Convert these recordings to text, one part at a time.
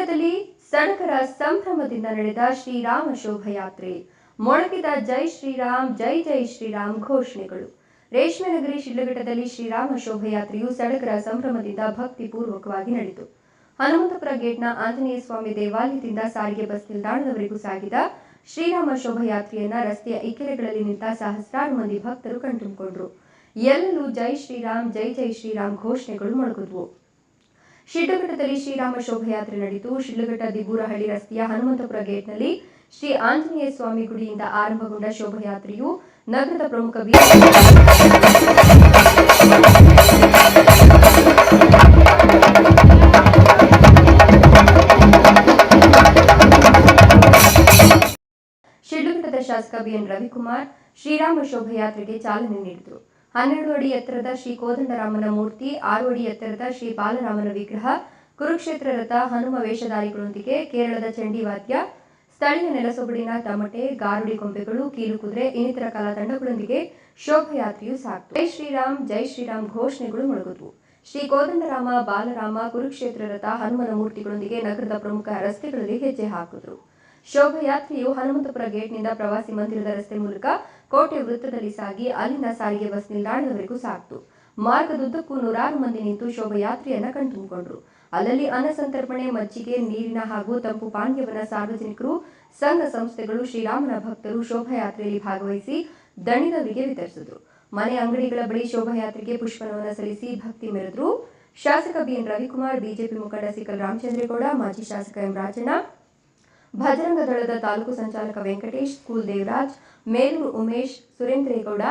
ಶಿಡ್ಲಘಟ್ಟದಲ್ಲಿ ಸಡಗರ ಸಂಭ್ರಮದಿಂದ ನಡೆದ ಶ್ರೀರಾಮ ಶೋಭಾಯಾತ್ರೆ. ಮೊಳಗಿದ ಜೈ ಶ್ರೀರಾಮ್ ಜೈ ಜೈ ಶ್ರೀರಾಮ್ ಘೋಷಣೆಗಳು. ರೇಷ್ಮೆ ನಗರಿ ಶಿಡ್ಲಘಟ್ಟದಲ್ಲಿ ಶ್ರೀರಾಮ ಶೋಭಾಯಾತ್ರೆಯು ಸಡಗರ ಸಂಭ್ರಮದಿಂದ ಭಕ್ತಿಪೂರ್ವಕವಾಗಿ ನಡೆಯಿತು. ಹನುಮಂತಪುರ ಗೇಟ್ನ ಆಂಜನೇಯ ಸ್ವಾಮಿ ದೇವಾಲಯದಿಂದ ಸಾರಿಗೆ ಬಸ್ ನಿಲ್ದಾಣದವರೆಗೂ ಸಾಗಿದ ಶ್ರೀರಾಮ ಶೋಭಾಯಾತ್ರೆಯನ್ನ ರಸ್ತೆಯ ಇಕ್ಕೆಲೆಗಳಲ್ಲಿ ನಿಂತ ಸಹಸ್ರಾರು ಮಂದಿ ಭಕ್ತರು ಕಣ್ತುಂಬಿಕೊಂಡರು. ಎಲ್ಲೆಲ್ಲೂ ಜೈ ಶ್ರೀರಾಮ್ ಜೈ ಜೈ ಶ್ರೀರಾಮ್ ಘೋಷಣೆಗಳು ಮೊಳಗಿದ್ವು. ಶಿಡ್ಲಘಟ್ಟದಲ್ಲಿ ಶ್ರೀರಾಮ ಶೋಭಾಯಾತ್ರೆ ನಡೆಯಿತು. ಶಿಡ್ಲಘಟ್ಟ ದಿಬ್ಬೂರಹಳ್ಳಿ ರಸ್ತೆಯ ಹನುಮಂತಪುರ ಗೇಟ್ನಲ್ಲಿ ಶ್ರೀ ಆಂಜನೇಯ ಸ್ವಾಮಿ ಗುಡಿಯಿಂದ ಆರಂಭಗೊಂಡ ಶೋಭಾಯಾತ್ರೆಯು ನಗರದ ಪ್ರಮುಖ ಶಿಡ್ಲಘಟ್ಟದ ಶಾಸಕ ಬಿಎನ್ ರವಿಕುಮಾರ್ ಶ್ರೀರಾಮ ಶೋಭಾಯಾತ್ರೆಗೆ ಚಾಲನೆ ನೀಡಿದರು. 12 ಅಡಿ ಎತ್ತರದ ಶ್ರೀ ಕೋದಂಡರಾಮನ ಮೂರ್ತಿ, 6 ಅಡಿ ಎತ್ತರದ ಶ್ರೀ ಬಾಲರಾಮನ ವಿಗ್ರಹ, ಕುರುಕ್ಷೇತ್ರ ರಥ, ಹನುಮ ವೇಷಧಾರಿಗಳೊಂದಿಗೆ ಕೇರಳದ ಚಂಡಿವಾದ್ಯ, ಸ್ಥಳೀಯ ನೆಲಸೊಗಡಿನ ತಮಟೆ, ಗಾರುಡಿ ಗೊಂಬೆಗಳು, ಕೀಲುಕುದುರೆ ಇನ್ನಿತರ ಕಲಾ ತಂಡಗಳೊಂದಿಗೆ ಶೋಭಾಯಾತ್ರೆಯು ಸಾಗಿತು. ಜೈ ಶ್ರೀರಾಮ್ ಘೋಷಣೆಗಳು ಮೊಳಗಿದ್ವು. ಶ್ರೀ ಕೋದಂಡರಾಮ, ಬಾಲರಾಮ, ಕುರುಕ್ಷೇತ್ರ ರಥ, ಹನುಮನ ಮೂರ್ತಿಗಳೊಂದಿಗೆ ನಗರದ ಪ್ರಮುಖ ರಸ್ತೆಗಳಲ್ಲಿ ಹೆಜ್ಜೆ ಹಾಕಿದ್ರು. ಶೋಭಾಯಾತ್ರೆಯು ಹನುಮಂತಪುರ ಗೇಟ್ನಿಂದ ಪ್ರವಾಸಿ ಮಂದಿರದ ರಸ್ತೆ ಮೂಲಕ ಕೋಟೆ ವೃತ್ತದಲ್ಲಿ ಸಾಗಿ ಅಲ್ಲಿಂದ ಸಾರಿಗೆ ಬಸ್ ನಿಲ್ದಾಣದವರೆಗೂ ಸಾಗಿತು. ಮಾರ್ಗದುದ್ದಕ್ಕೂ ನೂರಾರು ಮಂದಿ ನಿಂತು ಶೋಭಾಯಾತ್ರೆಯನ್ನ ಕಣ್ತುಂಬಿಕೊಂಡರು. ಅಲ್ಲಲ್ಲಿ ಅನ್ನ ಸಂತರ್ಪಣೆ, ಮಜ್ಜಿಗೆ, ನೀರಿನ ಹಾಗೂ ತಂಪು ಪಾನೀಯವನ್ನ ಸಾರ್ವಜನಿಕರು, ಸಂಘ ಸಂಸ್ಥೆಗಳು, ಶ್ರೀರಾಮನ ಭಕ್ತರು ಶೋಭಾಯಾತ್ರೆಯಲ್ಲಿ ಭಾಗವಹಿಸಿ ದಣಿದವರಿಗೆ ವಿತರಿಸಿದರು. ಮನೆ ಅಂಗಡಿಗಳ ಬಳಿ ಶೋಭಾಯಾತ್ರೆಗೆ ಪುಷ್ಪನವನ ಸಲ್ಲಿಸಿ ಭಕ್ತಿ ಮೆರೆದರು. ಶಾಸಕ ಬಿಎನ್ ರವಿಕುಮಾರ್, ಬಿಜೆಪಿ ಮುಖಂಡ ಸಿಕಲ್ ರಾಮಚಂದ್ರೇಗೌಡ, ಮಾಜಿ ಶಾಸಕ ಎಂ ರಾಜಣ್ಣ, ಭಜರಂಗ ದಳದ ತಾಲೂಕು ಸಂಚಾಲಕ ವೆಂಕಟೇಶ್, ಸ್ಕೂಲ್ ದೇವರಾಜ್, ಮೇಲೂರು ಉಮೇಶ್, ಸುರೇಂದ್ರೇಗೌಡ,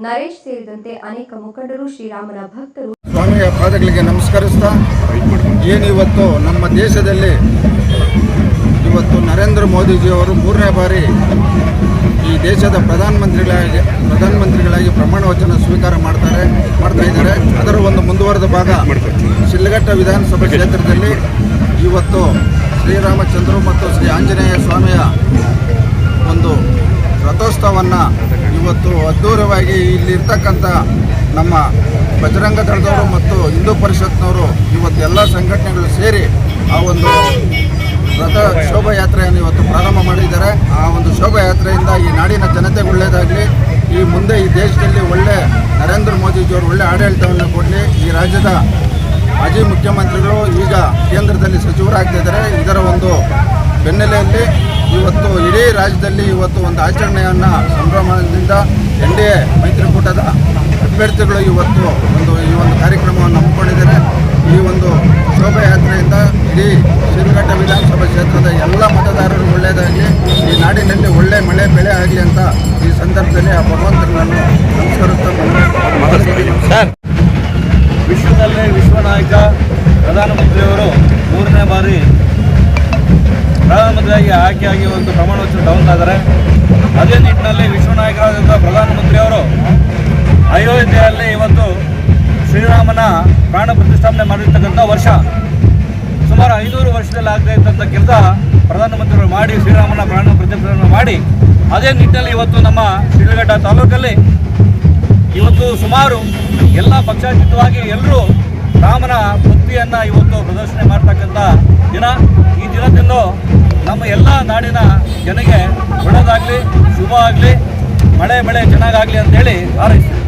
ನರೇಶ್ ಸೇರಿದಂತೆ ಅನೇಕ ಮುಖಂಡರು ಶ್ರೀರಾಮನ ಭಕ್ತರು ಸ್ವಾಮಿಯ ಪಾದಗಳಿಗೆ ನಮಸ್ಕರಿಸ್ತಾ, ಏನಿವತ್ತು ನಮ್ಮ ದೇಶದಲ್ಲಿ ಇವತ್ತು ನರೇಂದ್ರ ಮೋದಿಜಿಯವರು 3ನೇ ಬಾರಿ ಈ ದೇಶದ ಪ್ರಧಾನಮಂತ್ರಿಗಳಾಗಿ ಪ್ರಮಾಣ ವಚನ ಸ್ವೀಕಾರ ಮಾಡ್ತಾ ಇದ್ದಾರೆ. ಅದರ ಒಂದು ಮುಂದುವರೆದ ಭಾಗ ಶಿಡ್ಲಘಟ್ಟ ವಿಧಾನಸಭಾ ಕ್ಷೇತ್ರದಲ್ಲಿ ಇವತ್ತು ಶ್ರೀರಾಮಚಂದ್ರ ಮತ್ತು ಶ್ರೀ ಆಂಜನೇಯ ಸ್ವಾಮಿಯ ಒಂದು ರಥೋತ್ಸವವನ್ನು ಇವತ್ತು ಅದ್ಧೂರವಾಗಿ ಇಲ್ಲಿರ್ತಕ್ಕಂಥ ನಮ್ಮ ಬಜರಂಗ ದಳದವರು ಮತ್ತು ಹಿಂದೂ ಪರಿಷತ್ನವರು ಇವತ್ತು ಎಲ್ಲ ಸಂಘಟನೆಗಳು ಸೇರಿ ಆ ಒಂದು ರಥ ಶೋಭಾಯಾತ್ರೆಯನ್ನು ಇವತ್ತು ಪ್ರಾರಂಭ ಮಾಡಿದ್ದಾರೆ. ಆ ಒಂದು ಶೋಭಾಯಾತ್ರೆಯಿಂದ ಈ ನಾಡಿನ ಜನತೆಗೆ ಒಳ್ಳೆಯದಾಗಲಿ, ಈ ಮುಂದೆ ಈ ದೇಶದಲ್ಲಿ ಒಳ್ಳೆ ನರೇಂದ್ರ ಮೋದಿಜಿಯವರು ಒಳ್ಳೆ ಆಡಳಿತವನ್ನು ಕೊಡಲಿ. ಈ ರಾಜ್ಯದ ಮಾಜಿ ಮುಖ್ಯಮಂತ್ರಿಗಳು ಈಗ ಕೇಂದ್ರದಲ್ಲಿ ಸಚಿವರಾಗ್ತಿದ್ದಾರೆ. ಇದರ ಒಂದು ಬೆನ್ನೆಲೆಯಲ್ಲಿ ಇವತ್ತು ಇಡೀ ರಾಜ್ಯದಲ್ಲಿ ಇವತ್ತು ಒಂದು ಆಚರಣೆಯನ್ನು ಸಂಭ್ರಮದಿಂದ NDA ಮೈತ್ರಿಕೂಟದ ಅಭ್ಯರ್ಥಿಗಳು ಇವತ್ತು ಈ ಒಂದು ಕಾರ್ಯಕ್ರಮವನ್ನು ಹಮ್ಮಿಕೊಂಡಿದ್ದಾರೆ. ಈ ಒಂದು ಶೋಭಾಯಾತ್ರೆಯಿಂದ ಇಡೀ ಶಿಡ್ಲಘಟ್ಟ ವಿಧಾನಸಭಾ ಕ್ಷೇತ್ರದ ಎಲ್ಲ ಮತದಾರರು ಒಳ್ಳೆಯದಾಗಲಿ, ಈ ನಾಡಿನಲ್ಲಿ ಒಳ್ಳೆ ಮಳೆ ಬೆಳೆ ಆಗಲಿ ಅಂತ ಈ ಸಂದರ್ಭದಲ್ಲಿ ಆ ಭಗವಂತನನ್ನು ನಮಸ್ಕರಿಸ್ತಾ ವಿಶ್ವದಲ್ಲೇ ವಿಶ್ವನಾಯಕ ಪ್ರಧಾನಮಂತ್ರಿಯವರು 3ನೇ ಬಾರಿ ಪ್ರಧಾನಮಂತ್ರಿಯಾಗಿ ಆಯ್ಕೆಯಾಗಿ ಒಂದು ಪ್ರಮಾಣ ವಚನ ತಗೊಳ್ತಾ ಇದ್ದಾರೆ. ಅದೇ ನಿಟ್ಟಿನಲ್ಲಿ ವಿಶ್ವನಾಯಕರಾದಂಥ ಪ್ರಧಾನಮಂತ್ರಿಯವರು ಅಯೋಧ್ಯೆಯಲ್ಲಿ ಇವತ್ತು ಶ್ರೀರಾಮನ ಪ್ರಾಣ ಪ್ರತಿಷ್ಠಾಪನೆ ಮಾಡಿರ್ತಕ್ಕಂಥ ವರ್ಷ. ಸುಮಾರು 500 ವರ್ಷದಲ್ಲಿ ಆಗದೇ ಇದ್ದಂಥ ಕೆಲಸ ಪ್ರಧಾನಮಂತ್ರಿಗಳು ಮಾಡಿ ಶ್ರೀರಾಮನ ಪ್ರಾಣ ಪ್ರತಿಷ್ಠಾಪನೆ ಮಾಡಿ, ಅದೇ ನಿಟ್ಟಿನಲ್ಲಿ ಇವತ್ತು ನಮ್ಮ ಶಿಡ್ಲಘಟ್ಟ ತಾಲೂಕಲ್ಲಿ ಇವತ್ತು ಸುಮಾರು ಎಲ್ಲ ಪಕ್ಷಾತೀತವಾಗಿ ಎಲ್ಲರೂ ರಾಮನ ಭಕ್ತಿಯನ್ನು ಇವತ್ತು ಪ್ರದರ್ಶನ ಮಾಡ್ತಕ್ಕಂಥ ದಿನ. ಈ ದಿನದಿಂದ ನಮ್ಮ ಎಲ್ಲ ನಾಡಿನ ಜನಗೆ ಒಳ್ಳೆಯದಾಗಲಿ, ಶುಭ ಆಗಲಿ, ಮಳೆ ಬೆಳೆ ಚೆನ್ನಾಗಾಗಲಿ ಅಂತೇಳಿ ಹಾರೈಸ್ತೀವಿ.